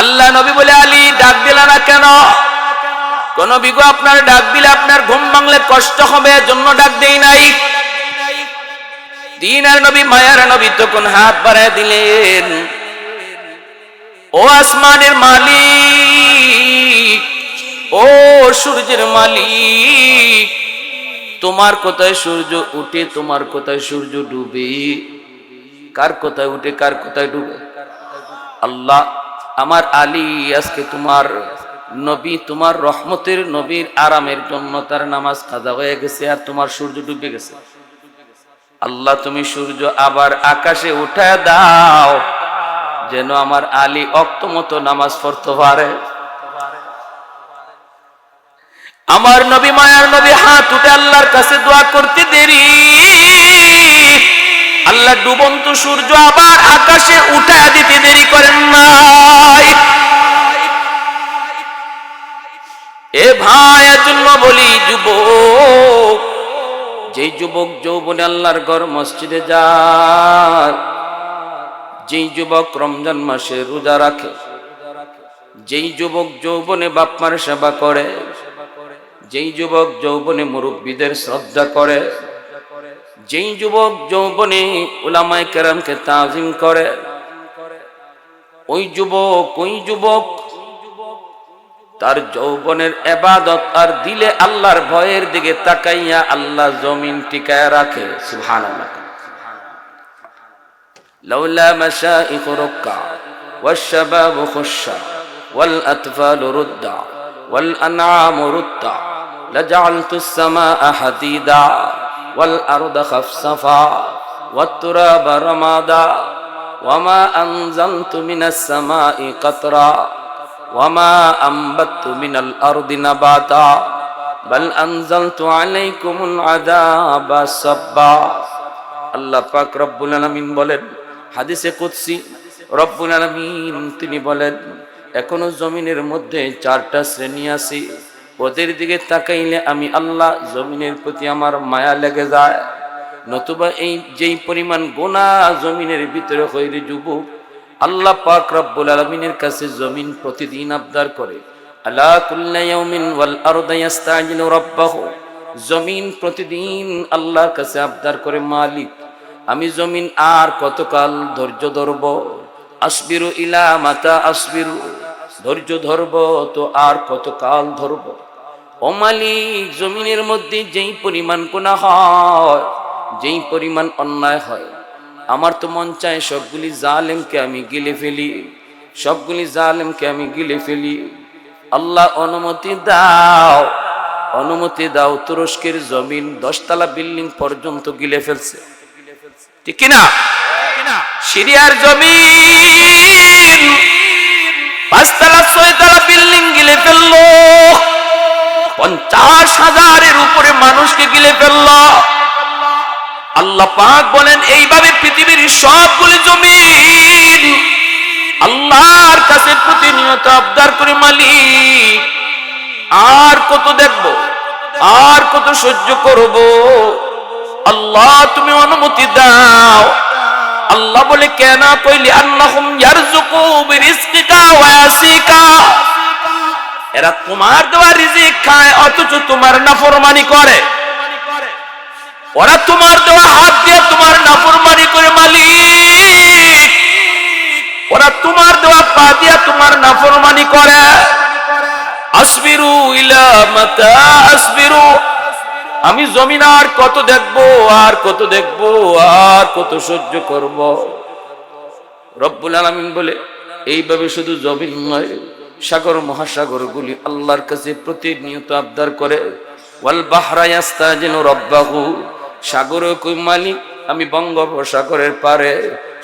আল্লাহ নবী বলে, আলী ডাক দিলা না কেন? কোন নবী গো, আপনার ডাক দিলে আপনার ঘুম ভাঙলে কষ্ট হবে, এজন্য ডাক দেই নাই। দিনের নবী, মায়ার নবী তখন হাত বাড়ায় দিলেন, ও আসমানের মালিক, ও সূর্যের মালিক, তোমার কোথায় সূর্য উঠে, তোমার কোথায় সূর্য ডুবে, কার কোথায় উঠে কার কোথায় ডুবে? আল্লাহ, আমার আলী আজকে তোমার নবী, তোমার রহমতের নবীর আরামের জন্য তার নামাজ কাজা হয়ে গেছে, আর তোমার সূর্য ডুবে গেছে। আল্লাহ, তুমি সূর্য আবার আকাশে উঠায় দাও, যেন আমার আলী অক্ত মতো নামাজ পড়তে পারে। আমার নবী, মায়ার নবী হাত উঠে আল্লাহর কাছে দোয়া করতে দেরি, আল্লাহ ডুবন্ত সূর্য আবার আকাশে উঠায় দিতে দেরি করেন নাই। এ ভাই, এজন্য বলি যুবক, যেই যুবক যৌবনে আল্লাহর ঘর মসজিদে যায়, যেই যুবক রমজান মাসে রোজা রাখে, যেই যুবক যৌবনে বাপ মার সেবা করে, যেই যুবক যৌবনে মুরব্বীদের শ্রদ্ধা করে, যেই যুবক যৌবনে উলামায়ে কেরামকে তাজিম করে, ওই যুবক তার যৌবনের ইবাদত আর দিলে আল্লাহর ভয়ের দিকে তাকাইয়া আল্লাহ জমিন টিকায় রাখে। সুবহানাল্লাহ। লাউলা মাশাইখ রুক্কা ওয়াশ-শাবাব খুশশা ওয়াল আতফাল রুদ্দা ওয়াল আনআম রুদ্দা লাজআলতু আস-সামাআ হাদিদা ওয়াল আরদা খাফসাফা ওয়াত তুরাবা রামাদা ওয়ামা আনজালতু মিনাস সামাই কাতরা ওয়ামা আনবাততু মিনাল আরদি নাবাতা বাল আনজালতু আলাইকুমুল আযাবা সাব্বা। আল্লাহ পাক রব্বুল আলামিন বলেন, হাদিসে কুদসি রব্বুল আলামিন তিনি বলেন, এখনো জমিনের মধ্যে 4টা শ্রেণী আছে, ওদের দিকে তাকাইলে আমি আল্লাহ জমিনের প্রতি আমার মায়া লেগে যায়। নতুবা এই যেই পরিমাণ গুনাহ জমিনের ভিতরে হইরে যুবক, আল্লাহ পাক রব্বুল আলামিনের কাছে জমিন প্রতিদিন আবদার করে, আলা কুল্লি ইয়াউমিন ওয়াল আরদু ইস্তাজিলু রাব্বাহু, জমিন প্রতিদিন আল্লাহর কাছে আবদার করে, মালিক আমি জমিন আর কতকাল ধৈর্য ধরব, আসবিরু ইলা মাতা আসবিরু, ধৈর্য ধরব তো আর কতকাল ধরব। ও মালিক, জমিনের মধ্যে যেই পরিমাণ গুনাহ হয়, যেই পরিমাণ অন্যায় হয়, আমার তো মন চায় সবগুলি জালেমকে আমি গিলে ফেলি, সবগুলি জালেমকে আমি গিলে ফেলি। আল্লাহ অনুমতি দাও, অনুমতি দাও। তুরস্কের জমিন 10 তলা বিল্ডিং পর্যন্ত গিলে ফেলছে, ঠিক কিনা? সিরিয়ার জমিন 5 তলা 6 তলা বিল্ডিং গিলে ফেললো, 50,000-এর উপরে মানুষকে গিলে ফেললো। আল্লাহ পাক বলেন, এইভাবে পৃথিবীর সবগুলি জমিন আল্লাহর কাছে প্রতিনিয়ত আবদার করে, মালিক আর কত দেখব, আর কত সহ্য করব, আল্লাহ তুমি অনুমতি দাও। আল্লাহ বলে, কেন? কইলি আন্নাহুম ইয়ারযুকু বিরিজকিকা ওয়া ইয়াসিকা, এরা তোমার দেওয়া রিজিক খায় অথচ তোমার নাফরমানি করে, ওরা তোমার দেওয়া হাত দিয়ে তোমার নাফরমানি করে, মালিক ওরা তোমার দেওয়া পা দিয়ে তোমার নাফরমানি করে। আসবিরু ইলা মাতা আসবিরু, আমি জমিন আর কত দেখবো, আর কত দেখবো, আর কত সহ্য করব। রব্বুল আলামিন বলে, এইভাবে শুধু জমিন নয়, সাগর মহাসাগর গুলি আল্লাহর কাছে প্রতিনিয়ত আবদার করে। ওয়াল বাহরা ইয়াস্তাজিলু রাব্বাহু, সাগর কই মালিক আমি বঙ্গোপসাগরের পারে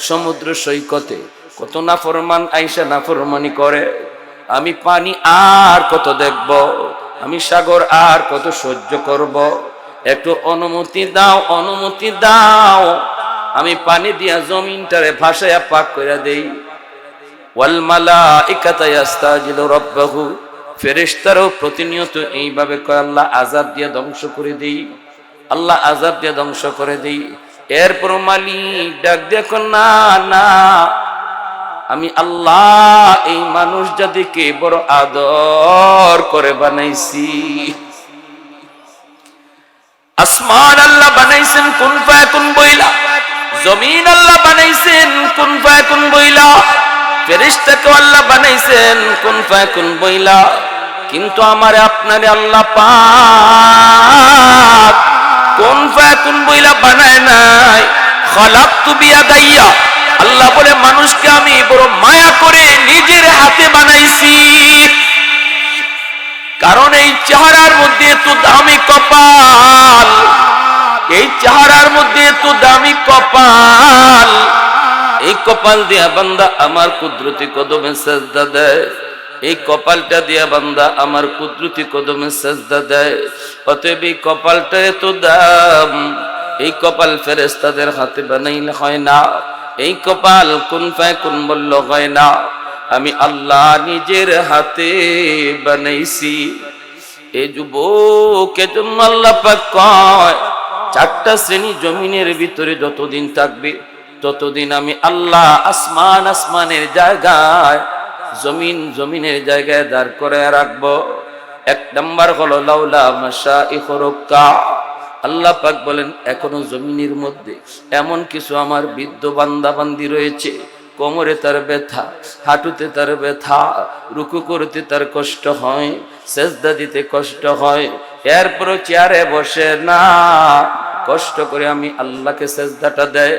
সমুদ্র সৈকতে কত নাফরমান আইসা নাফরমানি করে, আমি পানি আর কত দেখব, আমি সাগর আর কত সহ্য করব, একটু অনুমতি দাও, অনুমতি দাও, আমি পানি দিয়া জমিনটারে ভাসায়া পাক করে দেই। ওয়াল মালাইকাতু ইয়াস্তাজিলু রাব্বাহু, ফেরেশতারাও প্রতিনিয়ত এইভাবে কয়, আল্লাহ আযাব দিয়ে ধ্বংস করে দেই, আল্লাহ আযাব দিয়ে ধ্বংস করে দেই। এরপর মালিক ডাক দেখো, না না, আমি আল্লাহ এই মানুষ জাতিকে বড় আদর করে বানাইছি। আসমান আল্লাহ বানাইছেন কুন ফায়াকুন বইলা, জমিন আল্লাহ বানাইছেন কুন ফায়াকুন বইলা, ফেরেশতাকে আল্লাহ বানাইছেন কুন ফায়াকুন বইলা। কিন্তু আমারে আপনারে আল্লাহ পাক কুন ফায়াকুন বইলা বানায় নাই। খালাকতু বিয়াদাইয়া, আল্লাহ বলে মানুষকে আমি বড় মায়া করে নিজের হাতে বানাইছি। কারণ এই চেহারার মধ্যে এত দামি কপাল, এই চেহারার মধ্যে এত দামি কপাল, এই কপাল দিয়া বান্দা আমার কুদরতি কদমে সেজদা দেয়, এই কপালটা দিয়া বান্দা আমার কুদরতি কদমে সেজদা দেয়। অতএব এই কপালটা এত দাম, এই কপাল ফেরেশতাদের হাতে বানাইলে হয় না, এই কপাল কুন ফায়াকুন বলল হয় না, আমি আল্লাহ নিজের হাতে বানাইছি। এই যুবক এজন্য আল্লাহ পাক কয় চারটা শ্রেণী জমিনের ভিতরে যতদিন থাকবে ততদিন আমি আল্লাহ আসমান আসমানের জায়গায়, জমিন জমিনের জায়গায় দাঁড় করে রাখবো। এক নাম্বার হলো লাউলা মাশাইখ রুক্কা, আল্লাহ পাক বলেন এখনো জমিনের মধ্যে এমন কিছু আমার বৃদ্ধ বান্দা বান্দি রয়েছে, কোমরে তার ব্যথা, হাঁটুতে তার ব্যথা, রুকু করতে তার কষ্ট হয়, সেজদা দিতে কষ্ট হয়, এরপরও চেয়ারে বসে না, কষ্ট করে আমি আল্লাহকে সেজদাটা দেয়।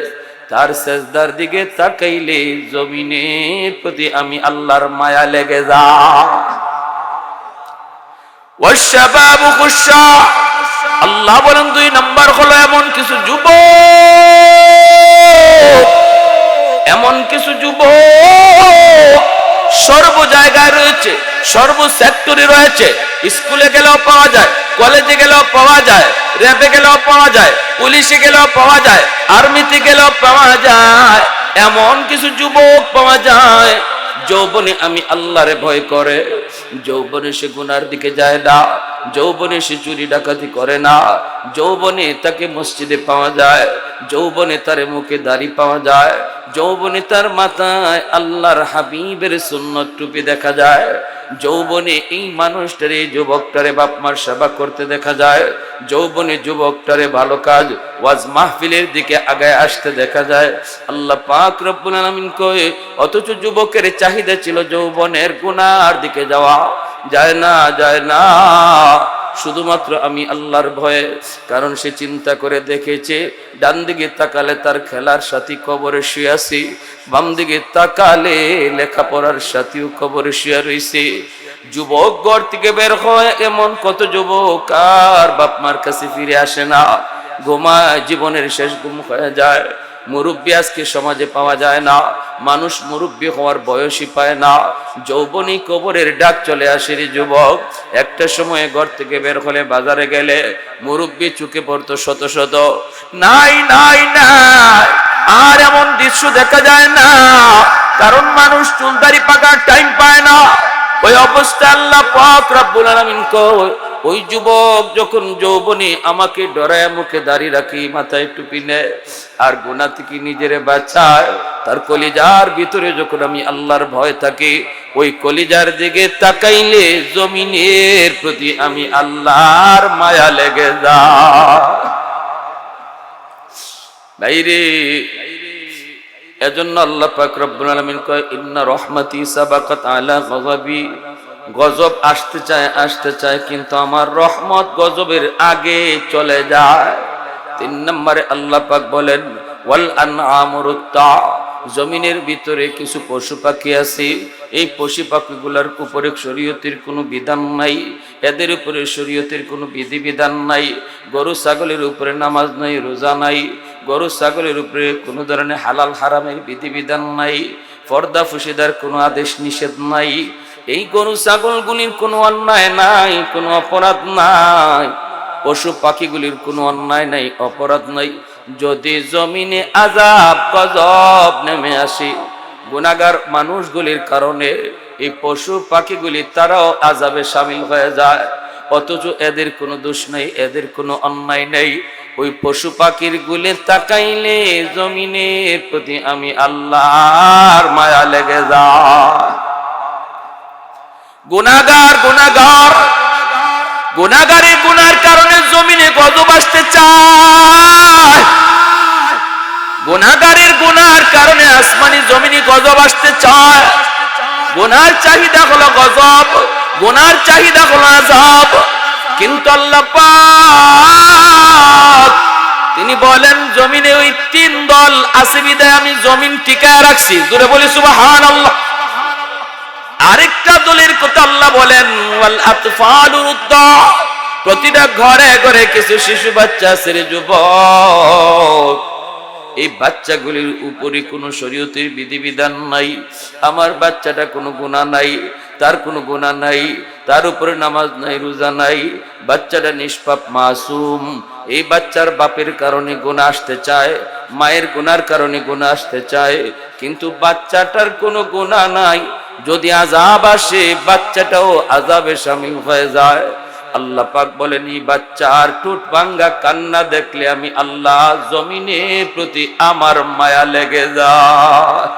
তার সেজদার দিকে তাকাইলে জমিনের প্রতি আমি আল্লাহর মায়া লেগে যায়। ওয়াশশাবাবু খুশশা, আল্লাহ বলেন দুই নাম্বার হলো এমন কিছু যুবক, এমন কিছু যুবক সর্ব জায়গায় রয়েছে, সর্ব সেক্টরে রয়েছে। স্কুলে গেলেও পাওয়া যায়, কলেজে গেলেও পাওয়া যায়, র্যাবে গেলেও পাওয়া যায়, পুলিশে গেলেও পাওয়া যায়, আর্মিতে গেলেও পাওয়া যায়। এমন কিছু যুবক পাওয়া যায় যৌবনে আমি আল্লাহরে ভয় করে, যৌবনে সে গুনার দিকে যায় না, যৌবনে সে চুরি ডাকাতি করে না, যৌবনে তাকে মসজিদে পাওয়া যায়, যৌবনে তার মুখে দাড়ি পাওয়া যায়, যৌবনে তার মাথায় আল্লাহর হাবিবের সুন্নত টুপি দেখা যায়, যৌবনে এই মানুষটারে এই যুবকটারে বাপ মার সেবা করতে দেখা যায়, যৌবনে যুবকটারে ভালো কাজ ওয়াজ মাহফিলের দিকে আগায় আসতে দেখা যায়। আল্লাহ পাক রব্বুল আলামিন কয় অথচ যুবকের চাহিদা ছিল যৌবনের গুনার দিকে যাওয়া, যায় না, যায় না, শুধুমাত্র আমি আল্লাহর ভয়ে। কারণ সে চিন্তা করে দেখেছে ডান দিকে তাকালে তার খেলার সাথী কবরে শুয়ে আছে, বাম দিকে তাকালে লেখাপড়ার সাথীও কবরে শুয়ে রয়েছে। যুবক ঘর থেকে বের হয় এমন কত যুবক আর বাপ মার কাছে ফিরে আসে না, ঘুমায়, জীবনের শেষ ঘুম হয়ে যায়। মুরব্বী আজকে সমাজে পাওয়া যায় না, মানুষ মুরব্বী হওয়ার বয়সই পায় না, যৌবনী কবরের ডাক চলে আসে রে যুবক। একটা সময়ে ঘর থেকে বের হলে বাজারে গেলে মুরব্বী চুকে পড়তো শত শত, নাই নাই নাই, আর এমন দৃশ্য দেখা যায় না, কারণ মানুষ চুলদারি পাকার টাইম পায় না। ওই অবস্থা আল্লাহ পাক রব্বুল আলামিন কয় ওই যুবক যখন যৌবনে আমাকে ডরায় মুখে দাড়ি রাখি, মাথায় টুপি নেয় আর গুনাহ থেকে নিজেরে বাঁচায়, তার কলিজার ভিতরে যখন আমি আল্লাহর ভয় থাকি, ওই কলিজার দিকে তাকাইলে জমিনের প্রতি আমি আল্লাহর মায়া লেগে যায়। ভাইরে, এজন্য আল্লাহ পাক রব্বুল আলামিন কয় ইন্না রহমাতি সাবাকাত আলা গযাবি, গজব আসতে চায় কিন্তু আমার রহমত গজবের আগে চলে যায়। 3 নম্বরে আল্লাহ পাক বলেন ওয়াল আনআমুরুত্তা, জমিনের ভিতরে কিছু পশু পাখি আছে, এই পশু পাখিগুলোর উপরে শরীয়তের কোনো বিধান নাই, এদের উপরে শরীয়তের কোনো বিধিবিধান নাই। গরু ছাগলের উপরে নামাজ নাই, রোজা নাই, গরু ছাগলের উপরে কোনো ধরনের হালাল হারামের বিধিবিধান নাই, পর্দা ফুশিদার কোনো আদেশ নিষেধ নাই। এই গরু ছাগলগুলির কোনো অন্যায় নাই, কোনো অপরাধ নাই, পশু পাখিগুলির কোনো অন্যায় নাই, অপরাধ নাই। যদি জমিনে আযাব গজব নেমে আসে গুনাহগার মানুষগুলির কারণে, এই পশু পাখিগুলি তারাও আযাবে শামিল হয়ে যায়, অথচ এদের কোনো দোষ নেই, এদের কোনো অন্যায় নেই। ওই পশু পাখির গুলে তাকাইলে জমিনের প্রতি আমি আল্লাহর মায়া লেগে যায়। গুনাহগার গুনাহগারের গুনার কারণে জমিনে গজব আসতে চায়। গুনাহগারের গুনার কারণে আসমানি জমিনে গজব আসতে চায়। গুনার চাহিদা হলো গজব, গুনার চাহিদা হলো আযাব। কিন্তু আল্লাহ পাক তিনি বলেন জমিনে ওই তিন দল আছে বিদায় আমি জমিন টিকায় রাখছি। জোরে বলি সুবহানাল্লাহ। আরেকটা দলের কথা আল্লাহ বলেন ওয়াল আতফালু রুদ্দা, প্রতিটা ঘরে ঘরে কিছু শিশু বাচ্চা আছে রে যুবক, এই বাচ্চাগুলির উপরে কোনো শরীয়তের বিধিবিধান নাই। আমার বাচ্চাটা কোনো গুনাহ নাই, তার কোনো গুনাহ নাই, তার উপরে নামাজ নাই, রোজা নাই, বাচ্চাটা নিষ্পাপ মাসুম। এই বাচ্চার বাপের কারণে গুনাহ আসতে চায়, মায়ের গুনার কারণে গুনাহ আসতে চায়, কিন্তু বাচ্চাটার কোনো গুনাহ নাই। যদি আযাব আসে বাচ্চাটাও আযাবে শামিল হয়ে যায়। আল্লাহ পাক বলেন এই বাচ্চার ঠোঁট ভাঙ্গা কান্না দেখলে আমি আল্লাহ জমিনের প্রতি আমার মায়া লেগে যায়।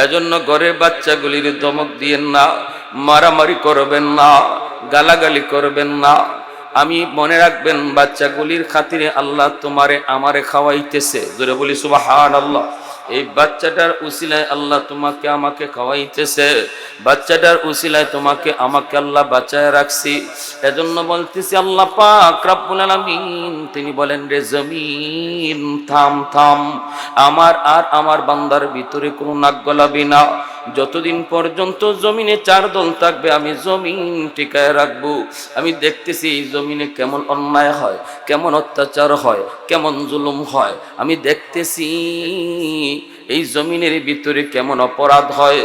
এজন্য ঘরের বাচ্চাগুলির ধমক দিয়েন না, মারামারি করবেন না, গালাগালি করবেন না। আমি মনে রাখবেন বাচ্চাগুলির খাতিরে আল্লাহ তোমারে আমারে খাওয়াইতেছে। জোরে বলি সুবহানাল্লাহ। এই বাচ্চাটার উসিলায় আল্লাহ তোমাকে আমাকে খাওয়াইতেছে, বাচ্চাটার উসিলায় তোমাকে আমাকে আল্লাহ বাঁচায় রাখছি। এজন্য বলতেছি আল্লাহ পাক রব্বুল আলামিন তিনি বলেন রে জমিন থাম থাম, আমার আর আমার বান্দার ভিতরে কোনো নাক গলাবি না। যতদিন পর্যন্ত জমিনে চার দল থাকবে আমি জমিন টিকায় রাখবো। আমি দেখতেছি এই জমিনে কেমন অন্যায় হয়, কেমন অত্যাচার হয়, কেমন জুলুম হয়। আমি দেখতেছি এই জমিনের ভিতরে কেমন অপরাধ হয়।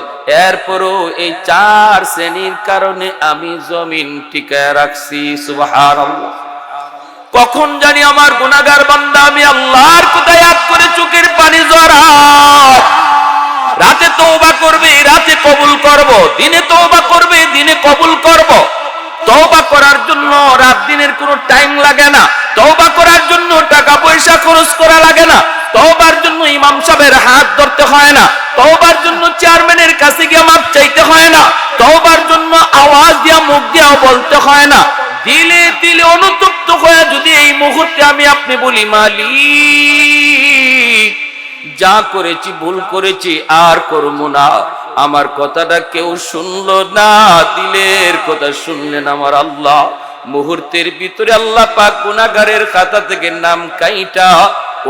এরপরও এই চার শ্রেণীর কারণে আমি জমিন টিকায় রাখছি। সুবহানাল্লাহ। কখন জানি আমার গুনাহগার বান্দা আমি আল্লাহর কথা ইয়াদ করে চোখের পানি ঝরায়। রাতে তওবা করবে, রাতে কবুল করব, দিনে তওবা করবে, দিনে কবুল করব। তওবা করার জন্য রাত দিনের কোনো টাইম লাগে না, তওবা করার জন্য টাকা পয়সা খরচ করা লাগে না, তওবার জন্য ইমাম সাহেবের হাত ধরতে হয় না, তওবার জন্য চেয়ারম্যানের কাছে গিয়ে মাপ চাইতে হয় না, তওবার জন্য আওয়াজ দিয়া মুখ দিয়াও বলতে হয় না। দিলে দিলে অনুতপ্ত হয়ে যদি এই মুহূর্তে আমি আপনি বলি মালিক যা করেছি ভুল করেছি আর করবো না, আমার কথাটা কেউ শুনলো না, দিলের কথা শুনলেন আমার আল্লাহ, মুহূর্তের ভিতরে আল্লাহ পাক গুনাহগারের খাতা থেকে নাম কাইটা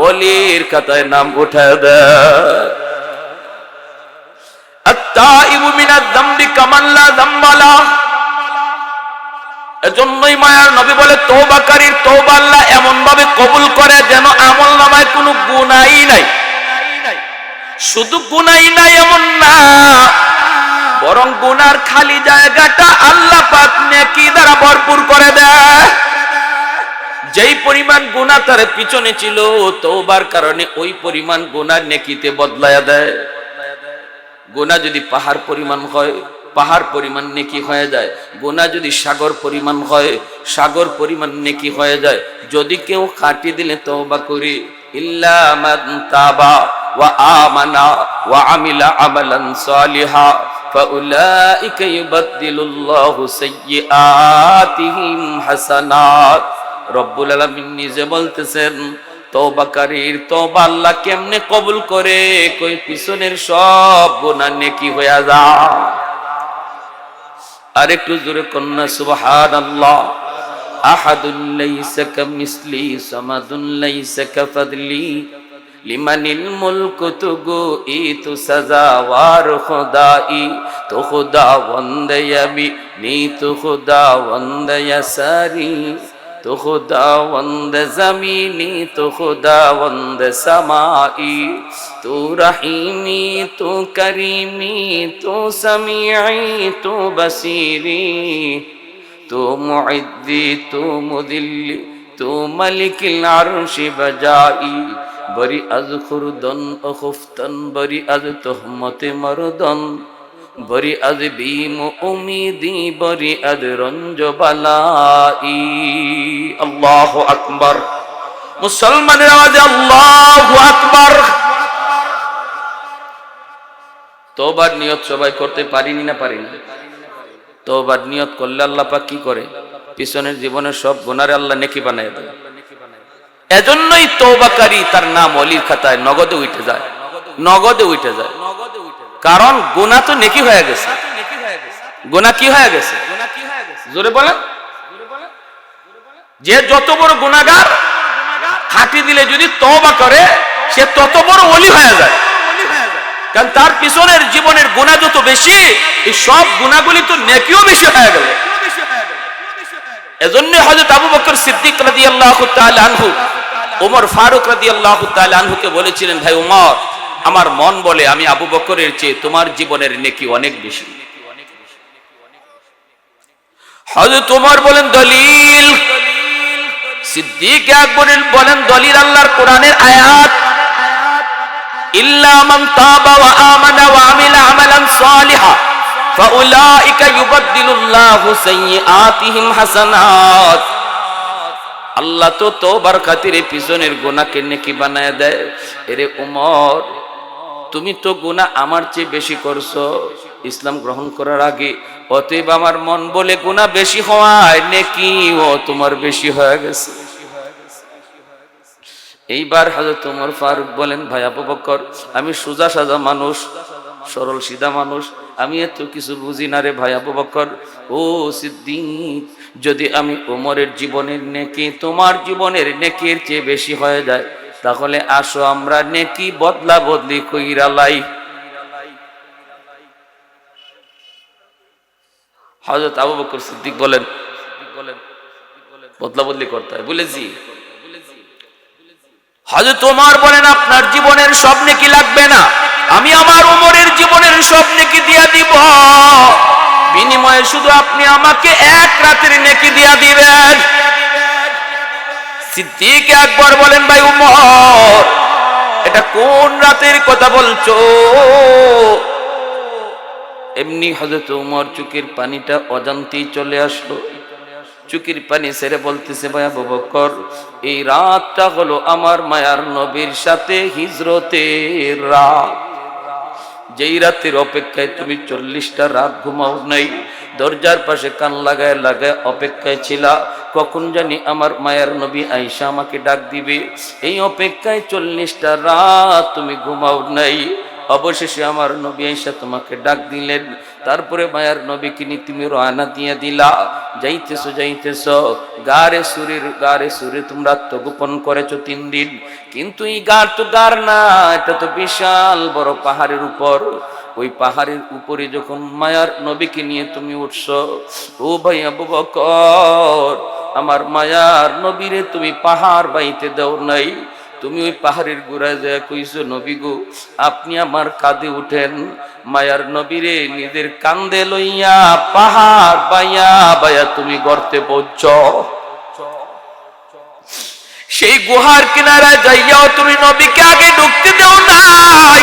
ওলির খাতায় নাম উঠায় দেয়। আত-তাইবু মিনাদ যামবি কামান লা যামবা লাহ। এজন্যই মায়ার নবী বলে তওবাকারীর তওবা আল্লাহ এমন ভাবে কবুল করে যেন আমলনামায় কোনো গুনাহই নাই। শুধু গুনাহই নাই এমন না, বরং গুনার খালি জায়গাটা আল্লাহ পাক নেকি দ্বারা ভরপুর করে দেয়। যেই পরিমাণ গুনাহ তার পিছনে ছিল তওবার কারণে ওই পরিমাণ গুনাহ নেকিতে বদলায়া দেয়। গুনাহ যদি পাহাড় পরিমাণ হয় পাহাড় পরিমাণ নেকি হয়ে যায়, গুনাহ যদি সাগর পরিমাণ হয় সাগর পরিমাণ নেকি হয়ে যায়। যদি কেউ খাঁটি দিলে তওবা করি ইল্লা মান তাবা ওয়া আমানা ওয়া আমিলা আমালান সালিহা ফাউলাইকা ইউবাদদিলুল্লাহু সাইয়্যাতিহিম হাসানাত। রব্বুল আলামিন নিজে বলতেছেন তওবাকারীর তওবা আল্লাহ কেমনে কবুল করে, কই পিছনের সব গুনাহ নেকি হয়ে যায়। আরেকটু জোরে কন্যা সুবহানাল্লাহ। আহাদুন লাইসা কামিসলি সামাদুন লাইসা কাফাদলি লিমানিল মুলকু তুগু ইতু সাজাওয়ার খুদাই তো খুদা ওয়ান্দায়াবি নি তো খুদা ওয়ান্দায়াসারি তো খুদা ওয়ান্দ জমিনি তো খুদা ওয়ান্দ সামাই তু রহিমি তু করিমি তু সামিঈ তু বসিরি তু মুইদ্দি তু মুদিল্লি তু মালিকিল আরশি বজাই বরি আজ খুরদন ও খুফতন বরি আজ তোহমতে মরদন বরি আজ বিম উমিদি বরি আজ রঞ্জ বালাই। আল্লাহু আকবার। মুসলমানের আওয়াজে আল্লাহু আকবার। তওবার নিয়ত সবাই করতে পারিনি না পারিনি? তওবার নিয়ত করলে আল্লাহ পাক কি করে? পিছনের জীবনের সব গুনারে আল্লাহ নেকি বানায় দেয়। এজন্যই তওবাকারী তার নাম ওলির খাতায় নগদে উঠে যায়, নগদে উঠে যায়। কারণ গুনাহ তো নেকি হয়ে গেছে। গুনাহ কি হয়ে গেছে? জোরে বলেন। যে যত বড় গুনাহগার খাঁটি দিলে যদি তওবা করে সে তত বড় ওলি হয়ে যায়। কারণ তার পিছনের জীবনের গুনাহ যত বেশি, এই সব গুনাহগুলি তো নেকিও বেশি হয়ে গেল। এজন্য হযরত আবু বকর সিদ্দিক রাদিয়াল্লাহু তাআলা আনহু ওমর ফারুক রাদিয়াল্লাহু তাআলা আনহুকে বলেছিলেন, ভাই ওমর, আমার মন বলে আমি আবু বকরের চেয়ে তোমার জীবনের নেকি অনেক বেশি। হযরত ওমর বলেন দলিল, সিদ্দিক আকবর বলেন দলিল আল্লাহর কোরআনের আয়াত, ইল্লা মান তাবা ওয়া আমানা ওয়া আমিলা আমালান সালিহা ফাউলাইকা ইউবাদদিলুল্লাহু সাইয়্যাতিহিম হাসানাত। আল্লাহ তো তওবার খাতিরে পিছনের গুনাহকে নেকি বানায় দেয়। এরে ওমর, তুমি তো গুনাহ আমার চেয়ে বেশি করছো ইসলাম গ্রহণ করার আগে, অতএব আমার মন বলে গুনাহ বেশি হওয়ায় নেকিও তোমার বেশি হয়ে গেছে। এইবার হযরত ওমর ফারুক বলেন, ভাই আবু বকর, আমি সোজা সাজা মানুষ, সরল সিধা মানুষ, আমি এত কিছু বুঝি না রে ভাই আবু বকর। ও সিদ্দিক, যদি আমি ওমরের জীবনের নেকি তোমার জীবনের নেকির চেয়ে বেশি হয়ে যায়, তাহলে আসো আমরা নেকি বদলা বদলি কইরা লাই। হযরত আবু বকর সিদ্দিক বলেন, বদলা বদলি করতে হয় বলেছি। হযরত ওমর বলেন, আপনার জীবনের সব নেকি লাগবে না, আমি আমার ওমরের জীবনের সব নেকি দিয়া দিব, বিনিময়ে শুধু আপনি আমাকে এক রাতের নেকি দিয়া দিবেন। সিদ্দিক আকবর বলেন, ভাই ওমর, এটা কোন রাতের কথা বলছো? এমনি হযরত ওমর চোখের পানিটা অজান্তেই চলে আসলো। চোখের পানি ছেড়ে বলতেছে, ভাই আবু বকর, এই রাতটা হলো আমার মায়ার নবীর সাথে হিজরতের রাত। যেই রাতের অপেক্ষায় তুমি 40টা রাত ঘুমাও নাই, দরজার পাশে কান লাগায় লাগায় অপেক্ষায় ছিলা, কখন জানি আমার মায়ার নবী আয়েশা আমাকে ডাক দিবে। এই অপেক্ষায় 40টা রাত তুমি ঘুমাও নাই। অবশেষে আমার নবী আয়েশা তোমাকে ডাক দিলেন। তারপরে মায়ার নবীকে নিয়ে তুমি রওনা দিয়ে দিলা। যাইতেছো যাইতেছো, গারে সুরে তোমরা আত্মগোপন করেছো 3 দিন। কিন্তু এই গার তো গার না, এটা তো বিশাল বড় পাহাড়ের উপর। ওই পাহাড়ের উপরে যখন মায়ার নবীকে নিয়ে তুমি উঠছো, ও ভাই আবু বকর, আমার মায়ার নবীরে তুমি পাহাড় বাইতে দাও নাই। তুমি ওই পাহাড়ের গোড়ায় যায় কইছো, নবী গো, আপনি আমার কাঁধে উঠেন। মায়ার নবীরে নিজের কান্দে লইয়া পাহাড় বাইয়া বাইয়া তুমি গর্তে পৌঁছ। সেই গুহার কিনারায় যাইয়াও তুমি নবীকে আগে ঢুকতে দাও নাই।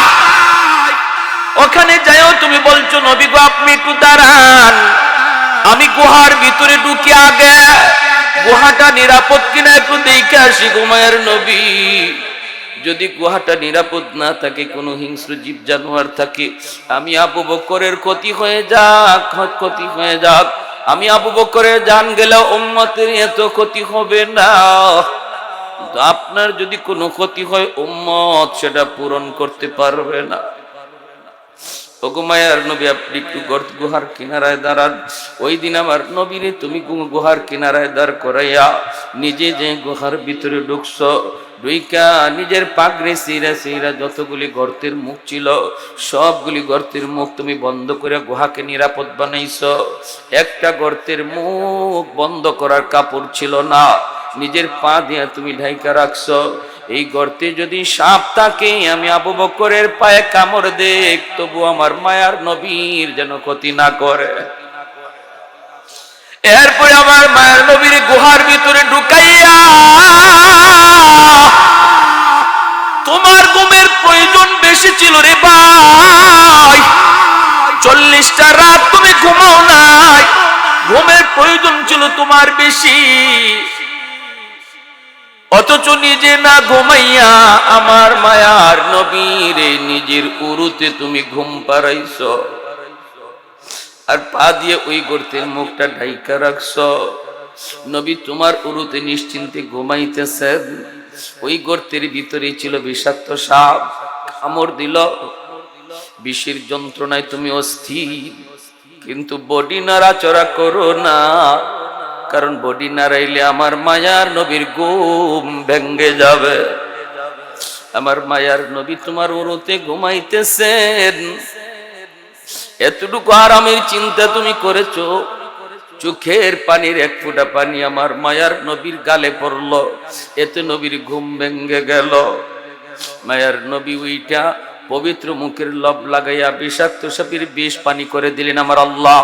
ওখানে যাইও তুমি বলছো, নবী গো আপনি একটু দাঁড়ান, আমি গুহার ভিতরে ঢুকি আগে, গুহাটা নিরাপদ কিনা একটু দেখে আসি গো মায়ের নবী। যদি গুহাটা নিরাপদ না থাকে, কোনো হিংস্র জীব জানোয়ার থাকে, আমি আবু বকরের ক্ষতি হয়ে যাক, আমি আবু বকরের জান গেলেও উম্মতের এত ক্ষতি হবে না। আপনার যদি কোনো ক্ষতি হয়, উম্মত সেটা পূরণ করতে পারবে না। ওগো মায়ার নবী, আপনি একটু গুহার কিনারায় দাঁড়ান। ওই দিন আমার নবীরে তুমি গুহার কিনারায় দাঁড় করাইয়া নিজে যে গুহার ভিতরে ঢুকছ, ঢুইকা নিজের পাগড়ি চিরা যতগুলি গর্তের মুখ ছিল সবগুলি গর্তের মুখ তুমি বন্ধ করে গুহাকে নিরাপদ বানাইছ। একটা গর্তের মুখ বন্ধ করার কাপড় ছিল না, নিজের পা দিয়ে তুমি ঢাইকা রাখছো। এই গর্তে যদি সাপ থাকে, আমি আবু বকরের পায়ে কামড় দেখ, তবু আমার মায়ার নবীর যেন ক্ষতি না করে। এরপরে আমার মায়ার নবীর গুহার ভিতরে ঢুকাইয়া তোমার ঘুমের প্রয়োজন বেশি ছিল রে ভাই, 40টা রাত তুমি ঘুমাও নাই, ঘুমের প্রয়োজন ছিল তোমার বেশি, অথচ নিজে না ঘুমাইয়া আমার মায়ার নবীরে নিজের উরুতে তুমি ঘুম পাড়াইছ, আর পা দিয়ে ওই গর্তের মুখটা ঢাইকা রাখছ। নবী তোমার উরুতে নিশ্চিন্তে ঘুমাইতেছেন, ওই গর্তের ভিতরে ছিল বিষাক্ত সাপ, কামড় দিল, বিষের যন্ত্রণায় তুমি অস্থির, কিন্তু বডি নাড়াচড়া করো না, কারণ বডি নাড়াইলে আমার মায়ার নবীর ঘুম ভেঙ্গে যাবে। আমার মায়ার নবী তোমার উরুতে ঘুমাইতেছেন, এতটুকু আরামের চিন্তা তুমি করেছো, চোখের পানির এক ফোঁটা পানি আমার মায়ার নবীর গালে পড়ল, এতে নবীর ঘুম ভেঙ্গে গেল। মায়ার নবী ওইটা পবিত্র মুখের লব লাগাইয়া বিষাক্ত সাপের বিষ পানি করে দিলেন। আমার আল্লাহ,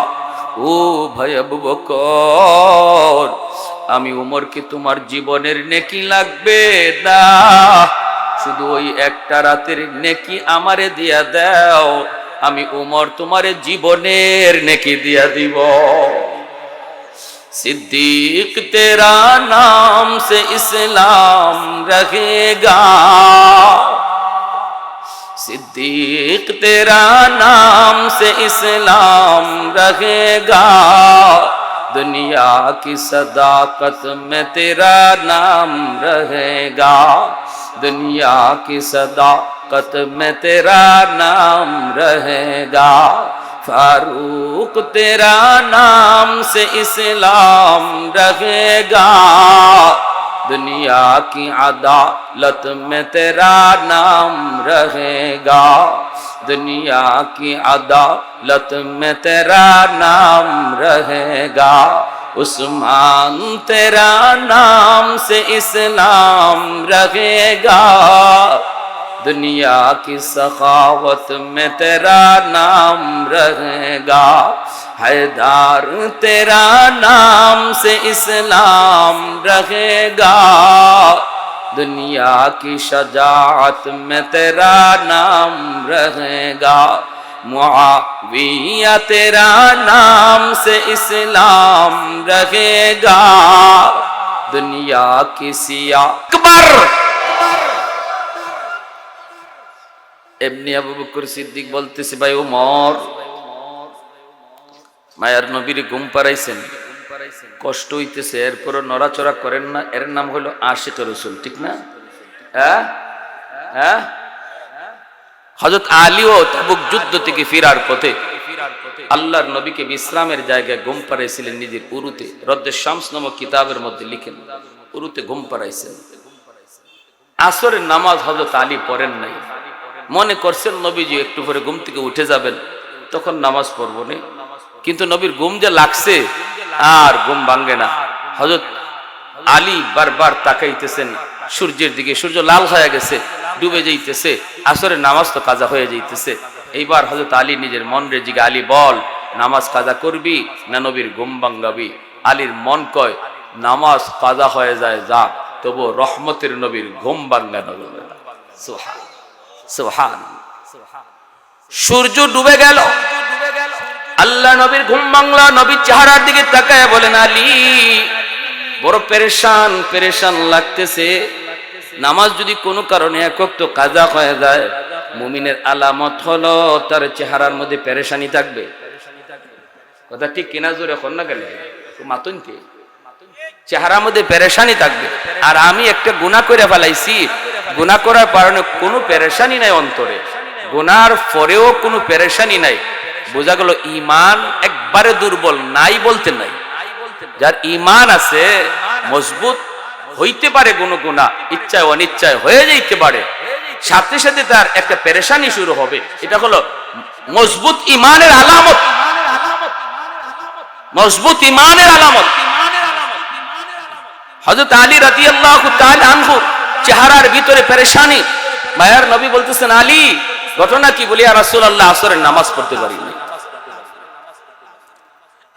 ও ভাই আবু বকর, আমি উমরকে তোমার জীবনের নেকি লাগবে না, শুধু ওই একটা রাতের নেকি আমারে দিয়া দাও, আমি উমর তোমার জীবনের নেকি দিয়া দিব। सिद्दीक तेरा नाम से इस्लाम रहेगा, सिद्दीक तेरा नाम से इस्लाम रहेगा, दुनिया की सदाकत में तेरा नाम रहेगा, दुनिया की सदाकत में तेरा नाम रहेगा, फारूक तेरा नाम से इस्लाम रहेगा, दुनिया की अदालत में तेरा नाम रहेगा, दुनिया की अदालत में तेरा नाम रहेगा, उस्मान तेरा नाम से इस्लाम रहेगा, दुनिया की सखावत में तेरा नाम रहेगा, हैदर तेरा नाम से इस्लाम रहेगा, दुनिया की शजाअत में तेरा नाम रहेगा, मुआविया तेरा नाम से इस्लाम रहेगा, दुनिया की सिया अकबर। এমনি আবু বকর সিদ্দিক বলতেছে, ভাই ওমর, মায়ার নবীর ঘুম পাড়াইছেন, কষ্ট হইতেছে, এরপরও নড়াচড়া করেন না, এর নাম হলো আশিক রাসূল, ঠিক না? হ্যাঁ হ্যাঁ। হযরত আলীও তাবুক যুদ্ধ থেকে ফেরার পথে আল্লাহর নবীকে বিশ্রামের জায়গায় ঘুম পাড়াইছিলেন নিজের উরুতে। রদ্দে শামস নামক কিতাবের মধ্যে লিখেন, উরুতে ঘুম পাড়াইছেন। আসরের নামাজ হযরত আলী পড়েন নাই, মনে করছেন নবীজি একটু পরে ঘুম থেকে উঠে যাবেন, তখন নামাজ পড়ব না, কিন্তু নবীর ঘুম যে লাগছে আর ঘুম ভাঙ্গে না। হযরত আলী বারবার তাকাইতেছেন সূর্যের দিকে, সূর্য লাল হয়ে গেছে, ডুবে যাইতেছে, আসরের নামাজ তো কাজা হয়ে যাইতেছে। এইবার হযরত আলী নিজের মন রে জিজ্ঞাসা, আলী বল, নামাজ কাজা করবি না নবীর ঘুম ভাঙ্গাবি? আলীর মন কয়, নামাজ কাজা হয়ে যায় যা, তবু রহমতের নবীর ঘুম ভাঙ্গানো যাবে না। সুবহান সুবহান। সূর্য ডুবে গেল, আল্লাহ নবীর ঘুম ভাঙলা। নবীর চেহারার দিকে তাকায় বলেন, আলী বড় পেরেশান পেরেশান লাগতেছে, নামাজ যদি কোনো কারণে এক ওয়াক্ত কাজা হয়ে যায়, মুমিনের আলামত হলো তার চেহারার মধ্যে পেরেশানি থাকবে। কথা ঠিক কিনা? জোরে এখন না গেলে মাতুন কে, চেহারার মধ্যে পেরেশানি থাকবে। আর আমি একটা গুনাহ করে ফেলাইছি, গুনাহ করার কারণে কোনো পেরেশানি নাই অন্তরে, গুনার পরেও কোনো পেরেশানি নাই, বোঝা গেল ঈমান একবারে দুর্বল, নাই বলতে নাই। যার ঈমান আছে মজবুত, হইতে পারে কোনো গুনাহ ইচ্ছায় অনিচ্ছায় হয়ে যাইতে পারে, সাথে সাথে তার একটা পেরেশানি শুরু হবে, এটা হলো মজবুত ঈমানের আলামত, মজবুত ঈমানের আলামত। হযরত আলী রাদিয়াল্লাহু তাআলা আনহু চেহারার ভিতরে পেরেশানি। মায়ার নবী বলতেছেন, আলী ঘটনা কি? বলি, ইয়া রাসূলুল্লাহ, আসরের নামাজ পড়তে পারি না।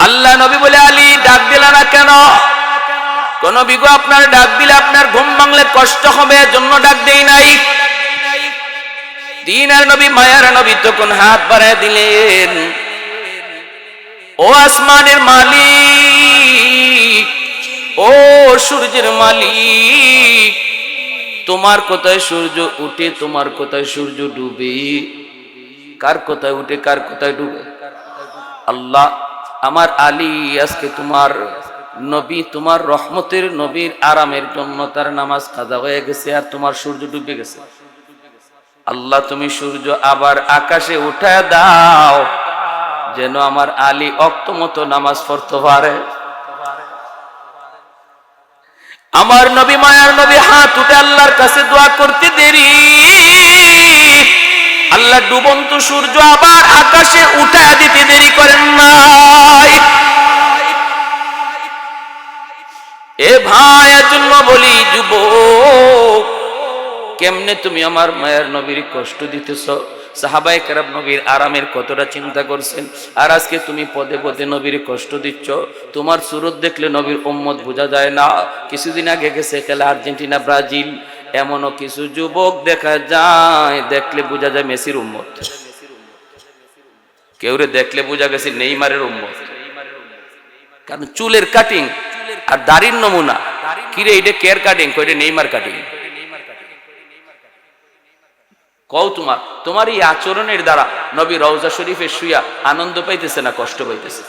আল্লাহ নবী বলে, আলী ডাক দিলা না কেন? কোন বিগো আপনার ডাক দিলে আপনার ঘুম ভাঙলে কষ্ট হবে, জন্য ডাক দেই নাই। দিনের নবী মায়ার নবী তখন হাত বাড়ায় দিলেন, ও আসমানের মালিক, ও সূর্যের মালিক, তোমার কোথায় সূর্য উঠে, তোমার কোথায় সূর্য ডুবে, কার কোথায় উঠে কার কোথায় ডুবে? আল্লাহ, আমার আলী আজকে তোমার নবী, তোমার রহমতের নবীর আরামের জন্য তার নামাজ কাজা হয়ে গেছে, আর তোমার সূর্য ডুবে গেছে। আল্লাহ, তুমি সূর্য আবার আকাশে উঠায় দাও, যেন আমার আলী অক্ত মতো নামাজ পড়তে পারে। আমার নবী, মায়ার নবী হাত উঠে আল্লাহর কাছে দোয়া করতে দেরি, আল্লাহ ডুবন্ত সূর্য আবার আকাশে উঠায় দিতে দেরি করেন নাই। এ ভাই, এজন্য বলি যুবক, কেমনে তুমি আমার মায়ের নবীর কষ্ট দিতেছ? সাহাবায়ে কেরাম নবীর আরামের কতটা চিন্তা করছেন, আর আজকে তুমি পদে পদে নবীর কষ্ট দিচ্ছ। তোমার সুরত দেখলে নবীর উম্মত বোঝা যায় না। কিছুদিন আগে গেছে খেলা আর্জেন্টিনা ব্রাজিল, এমনও কিছু যুবক দেখা যায়, দেখলে বোঝা যায় মেসির উম্মত। কেউরে দেখলে বোঝা গেছে নেইমারের উম্মত, কারণ চুলের কাটিং আর দাড়ির নমুনা। কিরে, এটা কেয়ার কাটিং? কইরে নেইমার কাটিং। কও, তোমার এই আচরণের দ্বারা নবী রওজা শরীফে শুইয়া আনন্দ পাইতেছে না কষ্ট পাইতেছে?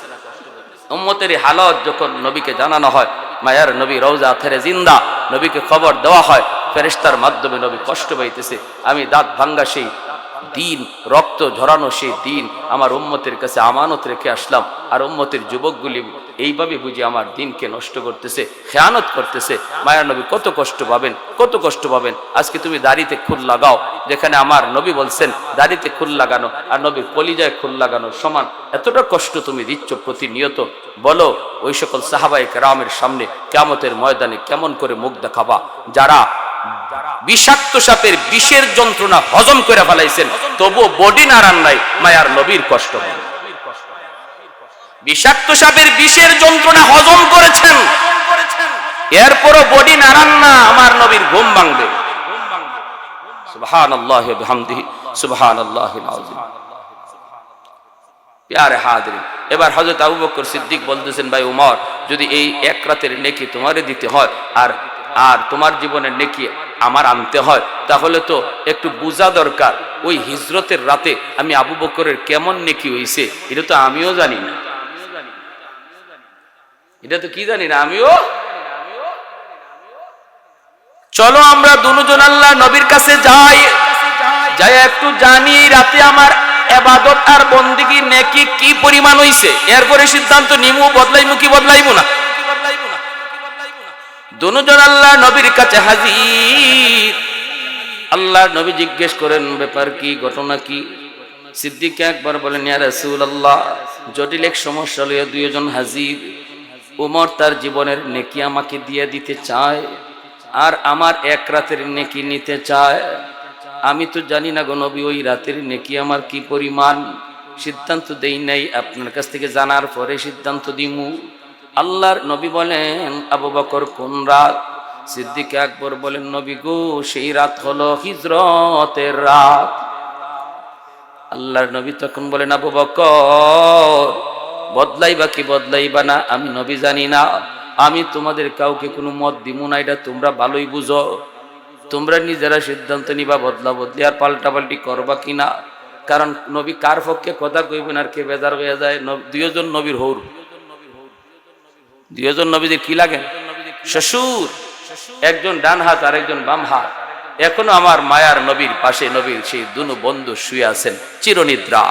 উম্মতের হালত যখন নবীকে জানানো হয়, মায়ার নবী রওজা থেরে জিন্দা, নবীকে খবর দেওয়া হয়, ফেরেশতার মাধ্যমে নবী কষ্ট পাইতেছে। আমি দাঁত ভাঙ্গা সেই দিন, রক্ত ঝরানো সেই দিন আমার উম্মতের কাছে আমানত রেখে আসলাম, আর উম্মতের যুবকগুলি এইভাবে বুঝি আমার দিনকে নষ্ট করতেছে, খেয়ানত করতেছে। মায়ার নবী কত কষ্ট পাবেন, কত কষ্ট পাবেন। আজকে তুমি দাড়িতে খুল লাগাও, যেখানে আমার নবী বলছেন দাড়িতে খুল লাগানো আর নবীর কলিজায় খুল লাগানো সমান। এতটা কষ্ট তুমি দিচ্ছ প্রতিনিয়ত। বলো, ওই সকল সাহাবায়ে কেরামের সামনে কিয়ামতের ময়দানে কেমন করে মুখ দেখাবা, যারা বিষাক্ত সাপের বিষের যন্ত্রণা হজম করে ফেলাইছেন, তবুও বডি নাড়ান নাই, মায়ার নবীর কষ্ট হয়। বিষাক্ত সাপের বিষের যন্ত্রণা হজম করেছেন, এরপরও বডি নাড়ান না, আমার নবীর ঘুম ভাঙবে। সুবহানাল্লাহি ওয়া বিহামদিহি, সুবহানাল্লাহিল আযীম। প্যারে হাজিরিন, এবার হযরত আবু বকর সিদ্দিক বলতেছেন, ভাই উমর, যদি এই এক রাতের নেকি তোমারে দিতে হয় আর তোমার জীবনের নেকি আমার আনতে হয়, তাহলে তো একটু বুঝা দরকার ওই হিজরতের রাতে আমি আবু বকরের কেমন নেকি হইছে। এটা তো আমিও জানি না, এটা তো কি জানি না আমিও। চলো আমরা দুজন আল্লাহ নবীর কাছে যাই, যাই একটু জানি রাতে আমার ইবাদত আর বন্দেগী নেকি কি পরিমাণ হইছে, এরপরে সিদ্ধান্ত নিমু বদলাইমু কি বদলাইমু না। দুজন আল্লাহ নবীর কাছে হাজির। আল্লাহ নবী জিজ্ঞেস করেন, ব্যাপার কি, ঘটনা কি? সিদ্দিক একবার বলেন, ইয়া রাসূলুল্লাহ, জটিল এক সমস্যা লইয়া দুইজন হাজির। উমর তার জীবনের নেকি আমাকে দিয়ে দিতে চায়, আর আমার এক রাতের নেকি নিতে চায়। আমি তো জানি না গো নবী, ওই রাতের নেকি আমার কি পরিমাণ, সিদ্ধান্ত দেই নাই, আপনার কাছ থেকে জানার পরে সিদ্ধান্ত দিমু। আল্লাহর নবী বলেন, আবু বকর কোন রাত? সিদ্দিক আকবর বলেন, নবী গো, সেই রাত হলো হিজরতের রাত। আল্লাহর নবী তখন বলেন, আবু বকর, বদলাইবা কি বদলাইবা না আমি নবী জানি না, আমি তোমাদের কাউকে কোনো মত দিব না, এটা তোমরা ভালোই বুঝো। তোমরা নিজেরা সিদ্ধান্ত নিবা বদলা বদলি আর পাল্টাপাল্টি করবা কিনা। কারণ নবী কার পক্ষে কথা কইবেন আর কে বেজার হয়ে যায়। দুইজন নবীর হৌর, দুইজন নবীদের কি লাগে? শ্বশুর, একজন ডান হাত আর একজন বাম হাত। এখনো আমার মায়ার নবীর পাশে নবীর সেই দুনো বন্ধু শুয়ে আছেন চিরনিদ্রা।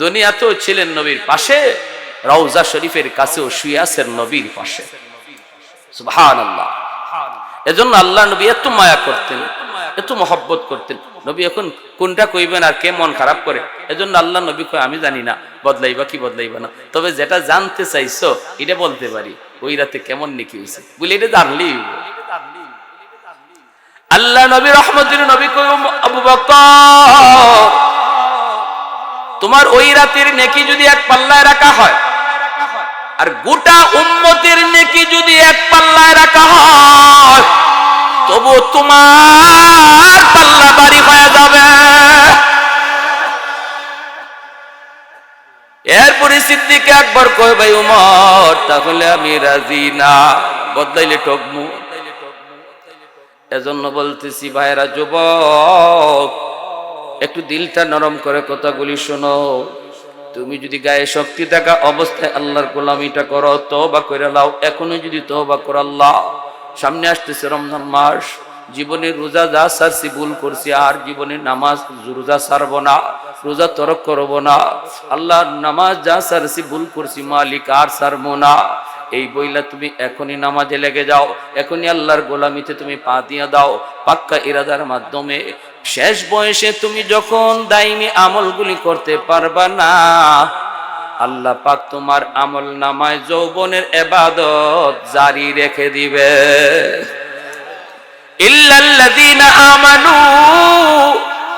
দুনিয়াতেও ছিলেন নবীর পাশে, রওজা শরীফের কাছেও শুয়ে আছেন নবীর পাশে। সুবহানাল্লাহ। এজন্য আল্লাহ নবী এত মায়া করতেন, এত মহব্বত করতেন। নবী এখন কোনটা কইবেন আর কে মন খারাপ করে, এজন্য আল্লাহ নবী কয়, আমি জানি না বদলাইবা কি বদলাইবা না, তবে যেটা জানতে চাইছো এটা বলতে পারি, ওই রাতে কেমন নেকি হয়েছে বলে এটা জানলি। আল্লাহ নবী রহমতের নবী কই, আবু বকর, তোমার ওই রাতের নেকি যদি এক পাল্লায় রাখা হয়, আর গোটা উম্মতের নেকি যদি এক পাল্লায় রাখা হয়, তবু তোমার পাল্লা ভারী হয়ে যাবে। এরপরে সিদ্দিক আকবর কয় ভাই উমর তাহলে আমি রাজি না, বদলাইলে ঠকমু। এজন্য বলতেছি ভাইরা যুবক, একটু দিলটা নরম করে কথাগুলি শোনো। তুমি যদি গায়ে শক্তি থাকা অবস্থায় আল্লাহর গোলামিটা করো, তওবা করে নাও। এখনো যদি তওবা করো, আল্লাহ সামনে আসতেছে রমজান মাস, জীবনে রোজা যা ছাড়ছি ভুল করছি, আর জীবনে নামাজ রোজা ছাড়বো না, রোজা তরক করবো না। আল্লাহ নামাজ যা ছাড়ছি ভুল করছি মালিক আর ছাড়বো না। এই বইলা তুমি এখনই নামাজে লেগে যাও, এখনই আল্লাহর গোলামিতে তুমি পা দিয়ে দাও পাক্কা ইরাদার মাধ্যমে। শেষ বয়সে তুমি যখন দাইমি আমলগুলি করতে পারবা না, আল্লাহ পাক তোমার আমল নামায় যৌবনের ইবাদত জারি রেখে দিবে। ইল্লাল্লাযীনা আমানু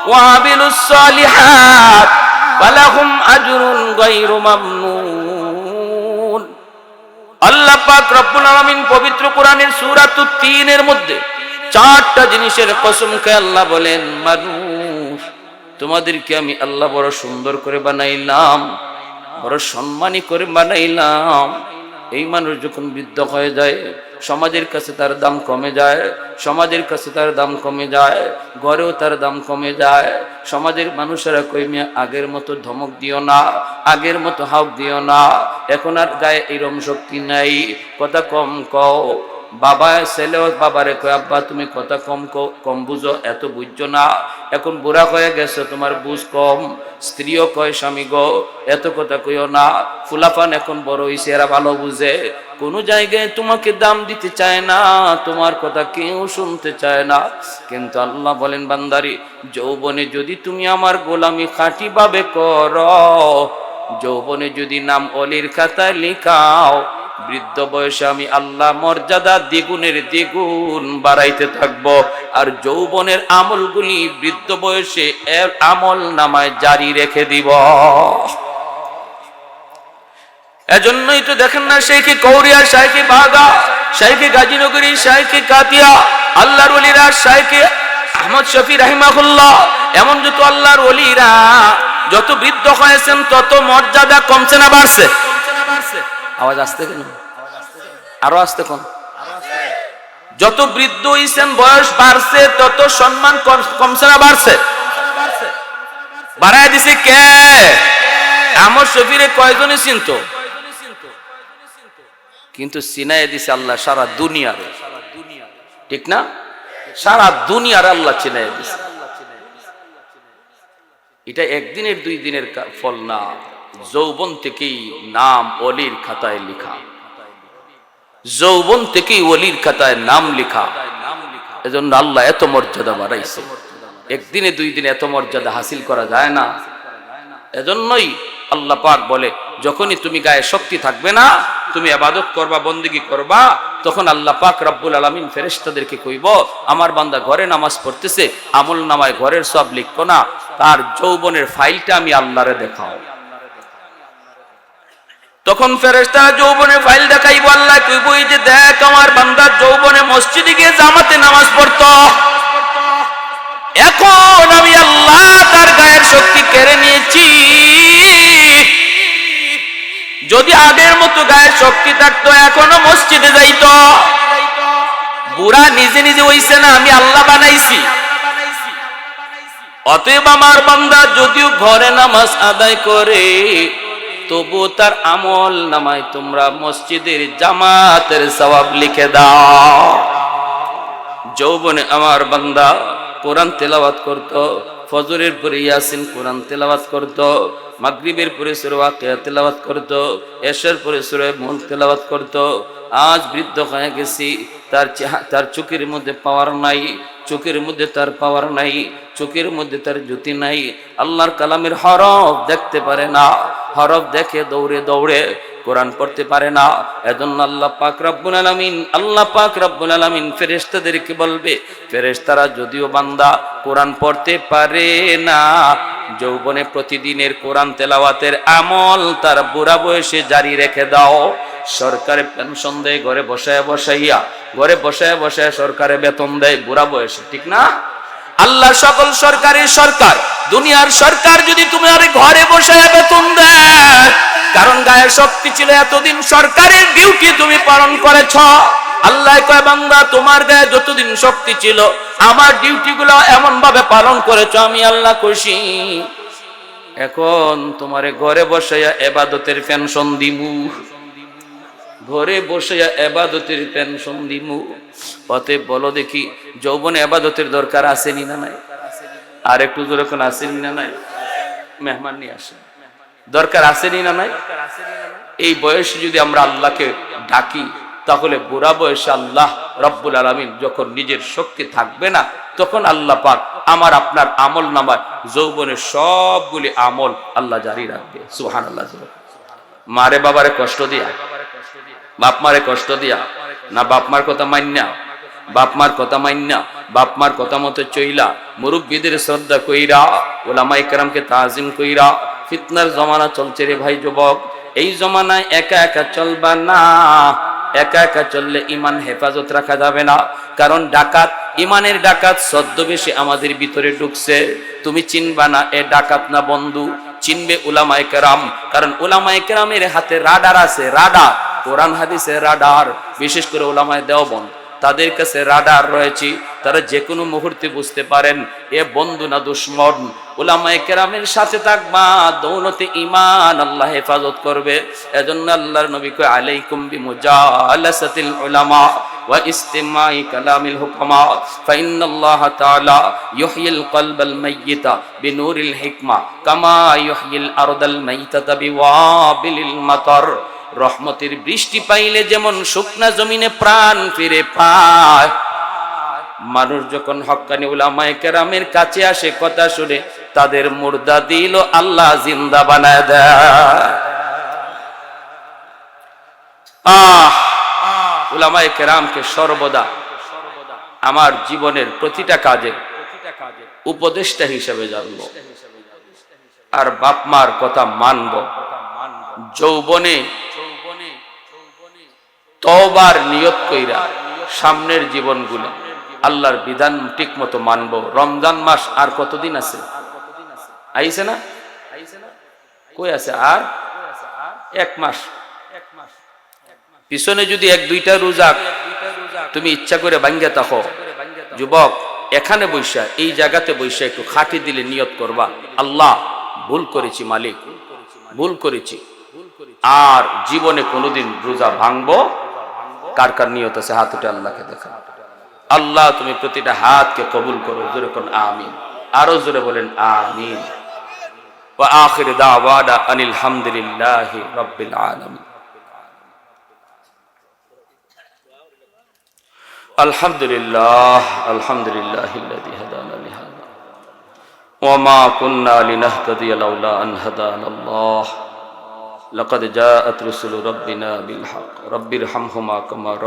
ওয়া আমিলুস সালিহাত ফালাহুম আজরুন গায়রু মামনুন। আল্লাহ পাক রব্বুল আলামিন পবিত্র কোরআনের সূরা তিন এর মধ্যে চারটা জিনিসের কসম খেয়ে আল্লাহ বলেন, মানুষ তোমাদেরকে আমি আল্লাহ বড় সুন্দর করে বানাইলাম, বড় সম্মানী করে বানাইলাম। এই মানুষ যখন বৃদ্ধ হয়ে যায়, সমাজের কাছে তার দাম কমে যায়, সমাজের কাছে তার দাম কমে যায়, ঘরেও তার দাম কমে যায়। সমাজের মানুষেরা কই মিয়া আগের মতো ধমক দিও না, আগের মতো হাউক দিও না, এখন আর গায়ে এরম শক্তি নাই, কথা কম কও। বাবা ছেলেও বাবারে কয় আব্বা তুমি কথা কম বুঝো, এত বুঝছো না, এখন বুড়া হয়ে গেছো তোমার বুঝ কম। স্ত্রীও কয় স্বামী গো এত কথা কইও না, ফুলাফান এখন বড় হইছে এরা ভালো বুঝে। কোনো জায়গায় তোমাকে দাম দিতে চায় না, তোমার কথা কেউ শুনতে চায় না। কিন্তু আল্লাহ বলেন বান্দারি, যৌবনে যদি তুমি আমার গোলামি খাঁটি ভাবে করো, যৌবনে যদি নাম অলির খাতায় লিখাও, বৃদ্ধ বয়সে আমি আল্লাহ মর্যাদা দ্বিগুণের দ্বিগুণ বাড়াইতে থাকবো। আর যৌবনের আমলগুলি বৃদ্ধ বয়সে এর আমল নামায় জারি রেখে দিব। এজন্যই তো দেখেন না, শেখে কৌরিয়া, শেখে বাগা, শেখে গাজীনগরী, শেখে কাতিয়া, আল্লাহর ওলিরা, শেখে আহমদ শফি রাহিমাহুল্লাহ, এমন যত আল্লাহর ওলিরা যত বৃদ্ধ হয়েছেন তত মর্যাদা কমছে না বাড়ছে? আওয়াজ আসতে কেন, আরো আসতে কোন? যত বৃদ্ধ হইছেন বয়স বাড়ছে তত সম্মান কমছে না বাড়ছে? বাড়ায় দিছে কে? আহমদ শফিরে কয়জনে চিনতো? কিন্তু চিনাই দিছে আল্লাহ সারা দুনিয়ার, ঠিক না? সারা দুনিয়ার আল্লাহ চিনাই দিছে। এটা একদিনের দুই দিনের ফল না, যৌবন থেকেই নাম ওলির খাতায় লিখা, যৌবন থেকেই ওলির খাতায় নাম লিখা। এজন্য আল্লাহ এত মর্যাদা বাড়াইছে। একদিনে দুই দিনে এত মর্যাদা হাসিল করা যায় না। এজন্যই আল্লাহ পাক বলে, যখনই তুমি গায়ে শক্তি থাকবে না, তুমি ইবাদত করবা, বন্দেগী করবা, তখন আল্লাহ পাক রব্বুল আলামিন ফেরেশতাদেরকে কইব, আমার বান্দা ঘরে নামাজ পড়তেছে, আমল নামায় ঘরের সব লিখো না, তার যৌবনের ফাইলটা আমি আল্লাহরে দেখাও। তখন ফেরেশতারা যৌবনের ফাইল দেখাইব, আল্লাহ কইব এই যে দেখ আমার বান্দা যৌবনে মসজিদে গিয়ে জামাতে নামাজ পড়তো, এখন আমি আল্লাহ তার গায়ের শক্তি কেড়ে নিয়েছি। যদি আগের মতো গায়ের শক্তি থাকতো এখনো মসজিদে যাইতো। বুড়া নিজে নিজে হইছে না, আমি আল্লাহ বানাইছি। অতএব আমার বান্দা যদিও ঘরে নামাজ আদায় করে, তবু তার আমল নামায় তোমরা মসজিদের জামাতের সওয়াব লিখে দাও। যৌবনে আমার বান্দা কোরআন তেলাওয়াত করতো, ফজরের পরে ইয়াসিন কোরআন তেলাওয়াত করতো, মাগরিবের পরে সূরা ওয়াকিয়া তেলাওয়াত করতো, এশার পরে সূরা মুলক তেলাওয়াত করতো। আজ বৃদ্ধ হয়ে গেছি, তার চোখের মধ্যে পাওয়ার নাই, চোখের মধ্যে তার পাওয়ার নাই, চোখের মধ্যে তার জ্যোতি নাই, আল্লাহর কালামের হরফ দেখতে পারে না, হরফ দেখে দৌড়ে দৌড়ে কোরআন পড়তে পারে না। এজন্য আল্লাহ পাক রব্বুল আলামিন ফেরেশতাদেরকে বলবে, ফেরেশতারা যদিও বান্দা কোরআন পড়তে পারে না, যৌবনে প্রতিদিনের কোরআন তেলাওয়াতের আমল তার বুড়া বয়সে জারি রেখে দাও। সরকারে পেনশন দেয় ঘরে বসায় বসাইয়া, ঘরে বসায় বসায় সরকারে বেতন দেয় বুড়া বয়সে, ঠিক না? আল্লাহ সকল সরকারের সরকার, দুনিয়ার সরকার যদি তোমার ঘরে বসে বেতন দেয়, কারণ গায়ে শক্তি ছিল, এতদিন সরকারের ডিউটি তুমি পালন করেছ। আল্লাহ কয় বান্দা তোমার গায়ে যতদিন শক্তি ছিল আমার ডিউটি গুলো এমন ভাবে পালন করেছ, আমি আল্লাহ খুশি। এখন তোমারে ঘরে বসাইয়া ইবাদতের পেনশন দিমু, ঘরে বসাইয়া ইবাদতের পেনশন দিমু। অতএব বলো দেখি, যৌবনে ইবাদতের দরকার আসেনি না নাই? আর একটু জোরে কোন আসেনি না নাই? মেহমান নিয়ে আসেন, দরকার আসেনি না নাই? এই বয়সে যদি আমরা আল্লাহকে ডাকি, তাহলে বুড়া বয়সে আল্লাহ রব্বুল আলামিন যখন নিজের শক্তি থাকবে না, তখন আল্লাহ পাক আমার আপনার আমল নামায় যৌবনের সবগুলি আমল আল্লাহ জারি রাখবে। সুবহানাল্লাহ। মারে বাবারে কষ্ট দিয়া, বাপ মারে কষ্ট দিয়া, না বাপ মার কথা মান্না, বাপ মার কথা মান্না, বাপ মার কথা মতো চইলা, মুরব্বীদের শ্রদ্ধা কইরা, ওলামায়ে কেরামকে তাজিম কইরা। ফিতনার জমানা চলছে রে ভাই যুবক, এই জমানায় একা একা চলবা না। একা একা চললে ইমান হেফাজত রাখা যাবে না, কারণ ডাকাত, ইমানের ডাকাত ছদ্মবেশে আমাদের ভিতরে ঢুকছে। তুমি চিনবা না এ ডাকাত না বন্ধু, চিনবে উলামায়ে কেরাম, কারণ উলামায়ে কেরামের হাতে রাডার আছে, রাডার, কোরআন হাদিসের রাডার। বিশেষ করে উলামায়ে দেওবন্দ, তাদের কাছে রাডার রয়েছে, তারা যে কোনো মুহূর্তে বুঝতে পারেন এ বন্ধু না দুশমন। উলামায়ে কেরামের সাথে থাকবা, দৌলতে ঈমান আল্লাহ হেফাজত করবে। এজন্য আল্লাহর নবী কয় আলাইকুম বিমুজালাসাতিল উলামা ওয়া ইস্তিমাই কালামিল হুকামা ফাইন্নাল্লাহ তাআলা ইউহয়িল কলবাল মাইয়িতা বিনূরিল হিকমা কামা ইউহয়িল আরদাল মাইতাতা বিওয়াবিলিল মাতার। রহমতের বৃষ্টি পাইলে যেমন শুকনা জমিনে প্রাণ ফিরে পায়, মানুষ যখন হক্কানি উলামায়ে কেরামের কাছে আসে, কথা শুনে, তাদের মুর্দা দিল আল্লাহ জিন্দা বানায় দেয়। উলামায়ে কেরামকে সর্বদা আমার জীবনের প্রতিটা কাজে উপদেষ্টা হিসেবে জানবো, আর বাপ মার কথা মানব। যৌবনে তওবার নিয়ত কইরা সামনের জীবনগুলো আল্লাহর বিধান ঠিক মতো মানব। রমজান মাস আর কতদিন আছে? আইছে না? কই আছে? আর এক মাস। পিছনে যদি এক দুইটা রোজা তুমি ইচ্ছা করে ভাঙ্গা থাকো, যুবক এখানে বৈশা, এই জায়গাতে বৈশা একটু খাটি দিলে নিয়ত করবা, আল্লাহ ভুল করেছি মালিক, ভুল করেছি, আর জীবনে কোনোদিন রোজা ভাঙবো। কার কার নিয়ত আছে হাত উঠে আল্লাহকে দেখা। আল্লাহ তুমি প্রতিটা হাতকে কবুল করো, জোরে কোন আমিন, আরো জোরে বলেন আমিন। ওয়া আখির দাওয়ানা আনিল হামদুলিল্লাহি রাব্বিল আলামিন। আলহামদুলিল্লাহ, আলহামদুলিল্লাহিল্লাযী হাদানা লিহাযা ওয়া মা কুন্না লিনাহতাদিয়া লাউলা আন হাদানাল্লাহ। লাকাদ জাআত রুসুলু রাব্বিনা বিল হক। রাব্বিরহামহুমা কামা